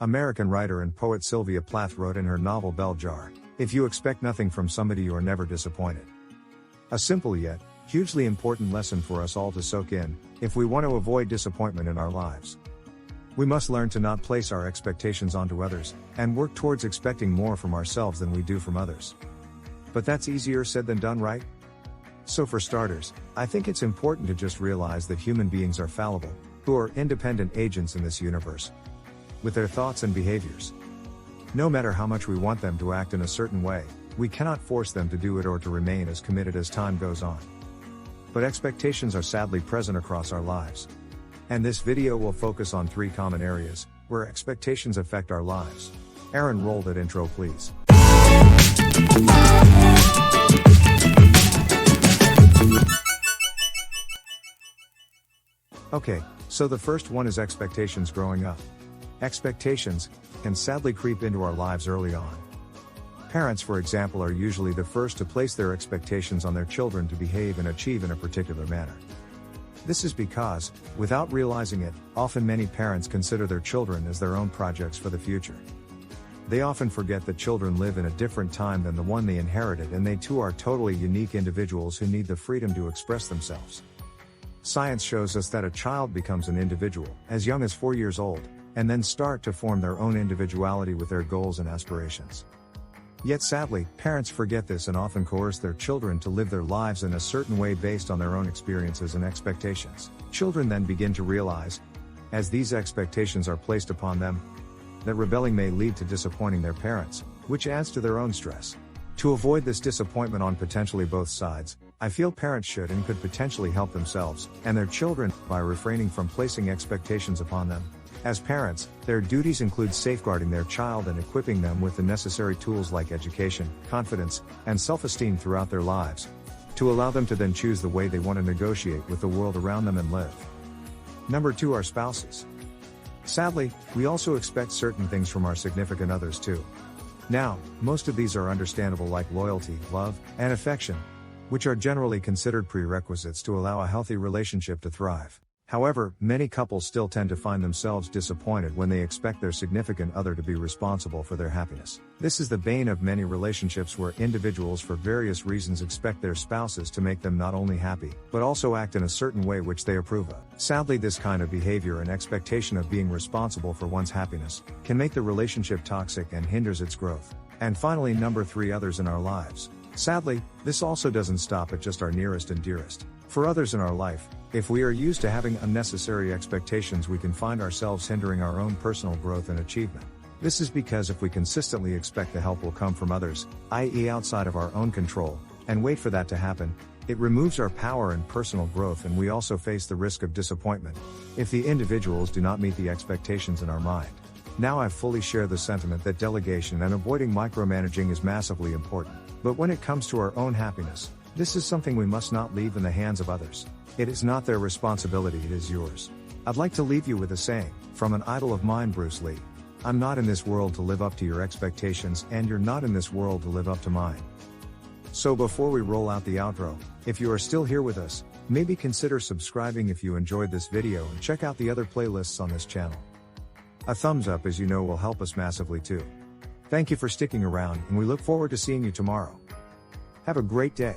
American writer and poet Sylvia Plath wrote in her novel Bell Jar, "If you expect nothing from somebody, you are never disappointed." A simple yet hugely important lesson for us all to soak in, if we want to avoid disappointment in our lives. We must learn to not place our expectations onto others, and work towards expecting more from ourselves than we do from others. But that's easier said than done, right? So for starters, I think it's important to just realize that human beings are fallible, who are independent agents in this universe, with their thoughts and behaviors. No matter how much we want them to act in a certain way, we cannot force them to do it or to remain as committed as time goes on. But expectations are sadly present across our lives. And this video will focus on 3 common areas where expectations affect our lives. Aaron, roll that intro please. Okay, so the first one is expectations growing up. Expectations can sadly creep into our lives early on. Parents, for example, are usually the first to place their expectations on their children to behave and achieve in a particular manner. This is because, without realizing it, often many parents consider their children as their own projects for the future. They often forget that children live in a different time than the one they inherited, and they too are totally unique individuals who need the freedom to express themselves. Science shows us that a child becomes an individual as young as 4 years old, and then start to form their own individuality with their goals and aspirations. Yet sadly, parents forget this and often coerce their children to live their lives in a certain way based on their own experiences and expectations. Children then begin to realize, as these expectations are placed upon them, that rebelling may lead to disappointing their parents, which adds to their own stress. To avoid this disappointment on potentially both sides, I feel parents should and could potentially help themselves and their children by refraining from placing expectations upon them. As parents, their duties include safeguarding their child and equipping them with the necessary tools like education, confidence, and self-esteem throughout their lives, to allow them to then choose the way they want to negotiate with the world around them and live. Number 2 are spouses. Sadly, we also expect certain things from our significant others too. Now, most of these are understandable, like loyalty, love, and affection, which are generally considered prerequisites to allow a healthy relationship to thrive. However, many couples still tend to find themselves disappointed when they expect their significant other to be responsible for their happiness. This is the bane of many relationships, where individuals for various reasons expect their spouses to make them not only happy, but also act in a certain way which they approve of. Sadly, this kind of behavior and expectation of being responsible for one's happiness can make the relationship toxic and hinders its growth. And finally, number 3, others in our lives. Sadly, this also doesn't stop at just our nearest and dearest. For others in our life, if we are used to having unnecessary expectations, we can find ourselves hindering our own personal growth and achievement. This is because if we consistently expect the help will come from others, i.e. outside of our own control, and wait for that to happen, it removes our power and personal growth, and we also face the risk of disappointment if the individuals do not meet the expectations in our mind. Now I fully share the sentiment that delegation and avoiding micromanaging is massively important. But when it comes to our own happiness, this is something we must not leave in the hands of others. It is not their responsibility, it is yours. I'd like to leave you with a saying from an idol of mine, Bruce Lee. I'm not in this world to live up to your expectations, and you're not in this world to live up to mine. So before we roll out the outro, if you are still here with us, maybe consider subscribing if you enjoyed this video, and check out the other playlists on this channel. A thumbs up, as you know, will help us massively too. Thank you for sticking around, and we look forward to seeing you tomorrow. Have a great day.